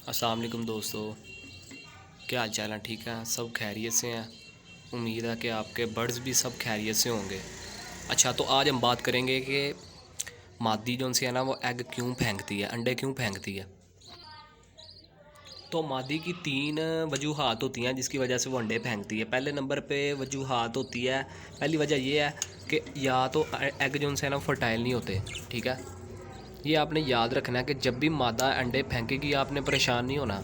अस्सलाम वालेकुम दोस्तों, क्या हाल चाल है? ठीक है, सब खैरियत से हैं। उम्मीद है कि आपके बर्ड्स भी सब खैरियत से होंगे। अच्छा, तो आज हम बात करेंगे कि मादी जो सी है ना, वो एग क्यों फेंकती है, अंडे क्यों फेंकती है। तो मादी की 3 वजूहात होती हैं जिसकी वजह से वो अंडे फेंकती है। पहले नंबर पे वजूहात होती है, पहली वजह ये है कि या तो एग जो है ना फर्टाइल नहीं होते। ठीक है, ये आपने याद रखना है कि जब भी मादा अंडे फेंकेगी आपने परेशान नहीं होना।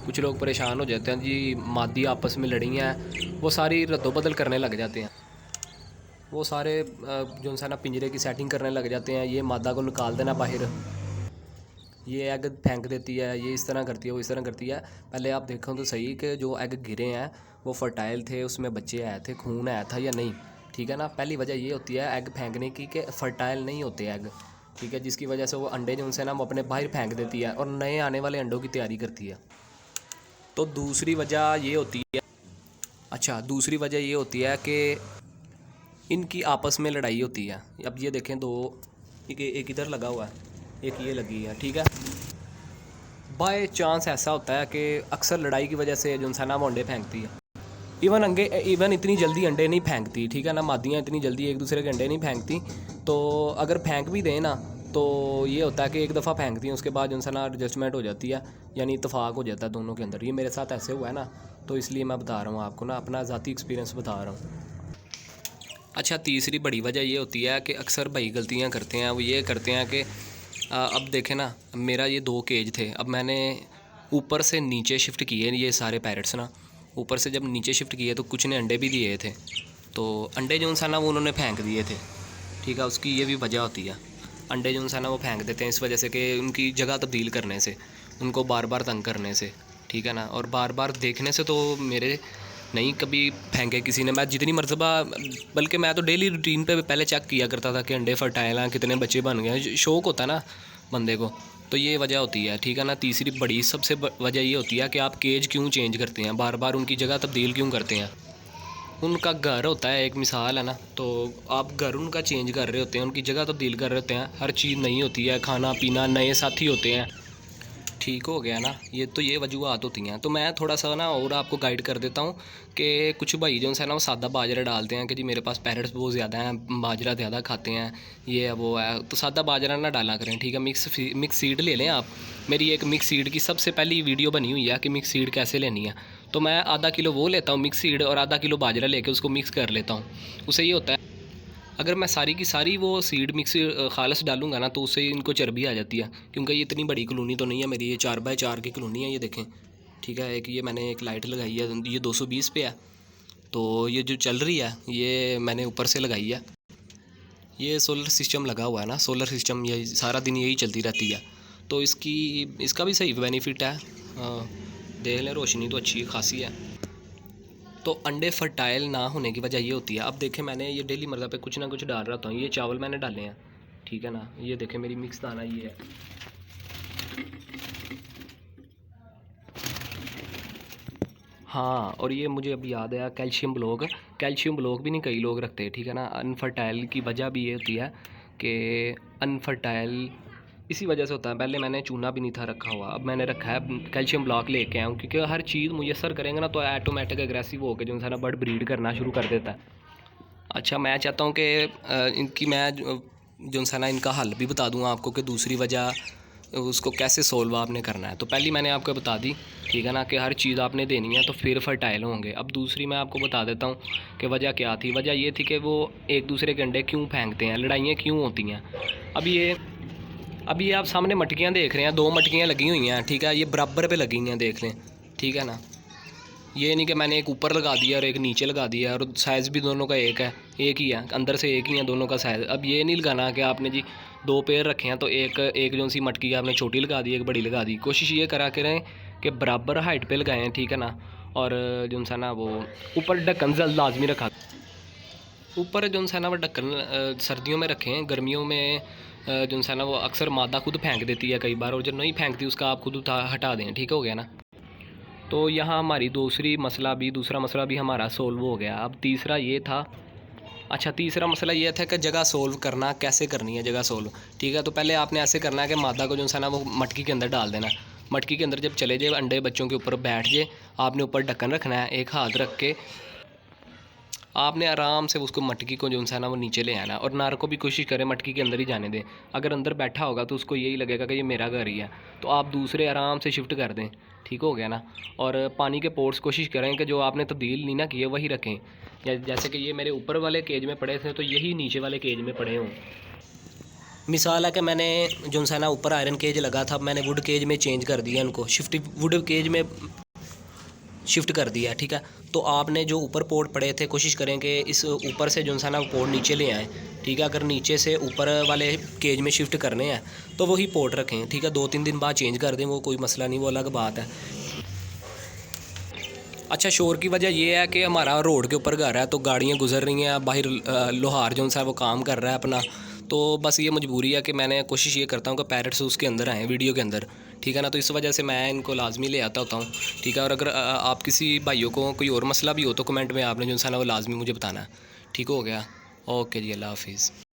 कुछ लोग परेशान हो जाते हैं जी, मादी आपस में लड़ी हैं, वो सारी रद्दोबदल करने लग जाते हैं। वो सारे जो है ना पिंजरे की सेटिंग करने लग जाते हैं, ये मादा को निकाल देना बाहर, ये एग फेंक देती है, ये इस तरह करती है, वो इस तरह करती है। पहले आप देखो तो सही कि जो एग गिरे हैं वो फर्टाइल थे, उसमें बच्चे आए थे, खून आया था या नहीं। ठीक है ना, पहली वजह ये होती है एग फेंकने की कि फर्टाइल नहीं होते एग। ठीक है, जिसकी वजह से वो अंडे जो उनसे ना वो अपने बाहर फेंक देती है और नए आने वाले अंडों की तैयारी करती है। तो दूसरी वजह ये होती है, अच्छा दूसरी वजह ये होती है कि इनकी आपस में लड़ाई होती है। अब ये देखें, दो एक इधर लगा हुआ है, एक ये लगी है। ठीक है, बाय चांस ऐसा होता है कि अक्सर लड़ाई की वजह से जो इंसान वो अंडे फेंकती है। इवन इतनी जल्दी अंडे नहीं फेंकती। ठीक है ना, मादियाँ इतनी जल्दी एक दूसरे के अंडे नहीं फेंकती। तो अगर फेंक भी दें ना, तो ये होता है कि एक दफ़ा फेंकती हैं, उसके बाद जो इंसान एडजस्टमेंट हो जाती है, यानी इतफाक़ हो जाता है दोनों के अंदर। ये मेरे साथ ऐसे हुआ है ना, तो इसलिए मैं बता रहा हूँ आपको ना, अपना ज़ाती एक्सपीरियंस बता रहा हूँ। अच्छा, तीसरी बड़ी वजह ये होती है कि अक्सर भाई गलतियाँ करते हैं। वो ये करते हैं कि अब देखें ना, मेरा ये 2 केज थे, अब मैंने ऊपर से नीचे शिफ्ट किए ये सारे पैरट्स ना। ऊपर से जब नीचे शिफ्ट किए तो कुछ ने अंडे भी दिए थे, तो अंडे जो सा ना वो उन्होंने फेंक दिए थे। ठीक है, उसकी ये भी वजह होती है। अंडे जो सा ना वो फेंक देते हैं इस वजह से कि उनकी जगह तब्दील करने से, उनको बार बार तंग करने से। ठीक है ना, और बार बार देखने से तो मेरे नहीं कभी फेंके किसी ने। मैं जितनी मरतबा, बल्कि मैं तो डेली रूटीन पे पहले चेक किया करता था कि अंडे फर्टाइल हैं, कितने बच्चे बन गए हैं। शौक़ होता है ना बंदे को, तो ये वजह होती है। ठीक है ना, तीसरी बड़ी सबसे वजह ये होती है कि आप केज क्यों चेंज करते हैं, बार बार उनकी जगह तब्दील क्यों करते हैं। उनका घर होता है, एक मिसाल है ना, तो आप घर उनका चेंज कर रहे होते हैं, उनकी जगह तब्दील कर रहे होते हैं, हर चीज़ नई होती है, खाना पीना, नए साथी होते हैं। ठीक हो गया ना, ये तो ये वजूहत होती हैं। तो मैं थोड़ा सा ना और आपको गाइड कर देता हूँ कि कुछ भाई जो है ना वो सादा बाजरा डालते हैं कि जी मेरे पास पैरट्स बहुत ज़्यादा हैं, बाजरा ज़्यादा खाते हैं, ये है वो है, तो सादा बाजरा ना डाला करें। ठीक है, मिक्स सीड ले लें आप। मेरी एक मिक्स सीड की सबसे पहली वीडियो बनी हुई है कि मिक्स सीड कैसे लेनी है। तो मैं आधा किलो वो लेता हूँ मिक्स सीड, और आधा किलो बाजरा लेके उसको मिक्स कर लेता हूँ। उससे ये होता है, अगर मैं सारी की सारी वो सीड मिक्स खालस डालूंगा ना, तो उससे इनको चर्बी आ जाती है। क्योंकि ये इतनी बड़ी कॉलोनी तो नहीं है मेरी, ये 4x4 की कॉलोनी है, ये देखें। ठीक है, एक ये मैंने एक लाइट लगाई है, ये 220 पे है। तो ये जो चल रही है ये मैंने ऊपर से लगाई है। ये सोलर सिस्टम लगा हुआ है ना, सोलर सिस्टम ये सारा दिन यही चलती रहती है। तो इसका भी सही बेनिफिट है। देख लें, रोशनी तो अच्छी खासी है। तो अंडे फर्टाइल ना होने की वजह ये होती है। अब देखें, मैंने ये डेली मर्दा पे कुछ ना कुछ डाल रहा था। ये चावल मैंने डाले हैं, ठीक है ना, ये देखें मेरी मिक्स दाना ये है। हाँ, और ये मुझे अब याद आया, कैल्शियम ब्लॉक भी नहीं कई लोग रखते। ठीक है ना, अनफर्टाइल की वजह भी ये होती है कि अनफर्टाइल इसी वजह से होता है। पहले मैंने चूना भी नहीं था रखा हुआ, अब मैंने रखा है, कैल्शियम ब्लॉक लेके आया हूँ। क्योंकि हर चीज़ मुयसर करेंगे ना तो ऑटोमेटिक एग्रेसिव होकर जो इंसान बर्ड ब्रीड करना शुरू कर देता है। अच्छा, मैं चाहता हूँ कि इनकी मैं जो इंसान इनका हल भी बता दूँ आपको कि दूसरी वजह उसको कैसे सोल्व आपने करना है। तो पहली मैंने आपको बता दी, ठीक है ना, कि हर चीज़ आपने देनी है तो फिर फर्टाइल होंगे। अब दूसरी मैं आपको बता देता हूँ कि वजह क्या थी। वजह ये थी कि वो एक दूसरे के अंडे क्यों फेंकते हैं, लड़ाइयाँ क्यों होती हैं। अब ये आप सामने मटकियाँ देख रहे हैं, 2 मटकियाँ लगी हुई हैं। ठीक है, ये बराबर पे लगी हुई हैं, देख लें। ठीक है ना, ये नहीं कि मैंने एक ऊपर लगा दिया और एक नीचे लगा दिया, और साइज़ भी दोनों का एक है, एक ही है, अंदर से एक ही है दोनों का साइज़। अब ये नहीं लगाना कि आपने जी 2 पेयर रखे हैं तो एक जो सी मटकी आपने छोटी लगा दी, एक बड़ी लगा दी। कोशिश ये करा करें कि बराबर हाइट पे लगाएं। ठीक है ना, और जो सा ना वो ऊपर ढक्कन लाजमी रखा, ऊपर जो सा ना वो ढक्कन सर्दियों में रखें। गर्मियों में जो सा ना वो अक्सर मादा खुद फेंक देती है कई बार, और जब नहीं फेंकती उसका आप खुद हटा दें। ठीक हो गया ना। तो यहाँ हमारी दूसरा मसला भी हमारा सोल्व हो गया। अब तीसरा ये था, अच्छा तीसरा मसला ये था कि जगह सोल्व करना, कैसे करनी है जगह सोल्व। ठीक है, तो पहले आपने ऐसे करना है कि मादा को जो है ना वो मटकी के अंदर डाल देना। मटकी के अंदर जब चले जाए अंडे बच्चों के ऊपर बैठ जाए, आपने ऊपर ढक्कन रखना है, एक हाथ रख के आपने आराम से उसको मटकी को जो है ना वो नीचे ले आना, और नार को भी कोशिश करें मटकी के अंदर ही जाने दें। अगर अंदर बैठा होगा तो उसको यही लगेगा कि ये मेरा घर ही है, तो आप दूसरे आराम से शिफ्ट कर दें। ठीक हो गया ना। और पानी के पोर्ट्स कोशिश करें कि जो आपने तब्दील नहीं ना किए वही रखें, या जैसे कि ये मेरे ऊपर वाले केज में पड़े थे तो यही नीचे वाले केज में पड़े हों। मिसाल है कि मैंने जो है ना ऊपर आयरन केज लगा था, मैंने वुड केज में चेंज कर दिया, उनको वुड केज में शिफ्ट कर दिया। ठीक है, तो आपने जो ऊपर पोर्ट पड़े थे कोशिश करें कि इस ऊपर से जो है ना पोर्ट नीचे ले आएँ। ठीक है, अगर नीचे से ऊपर वाले केज में शिफ्ट करने हैं तो वही पोर्ट रखें। ठीक है, 2-3 दिन बाद चेंज कर दें, वो कोई मसला नहीं, वो अलग बात है। अच्छा, शोर की वजह ये है कि हमारा रोड के ऊपर घर है, तो गाड़ियाँ गुजर रही हैं, बाहर लोहार जो है वो काम कर रहा है अपना, तो बस ये मजबूरी है कि मैंने कोशिश ये करता हूँ कि पैरट्स उसके अंदर आएँ वीडियो के अंदर। ठीक है ना, तो इस वजह से मैं इनको लाजमी ले आता होता हूँ। ठीक है, और अगर आप किसी भाइयों को कोई और मसला भी हो तो कमेंट में आपने जो है ना वो लाजमी मुझे बताना है। ठीक हो गया। ओके जी, अल्लाह हाफिज़।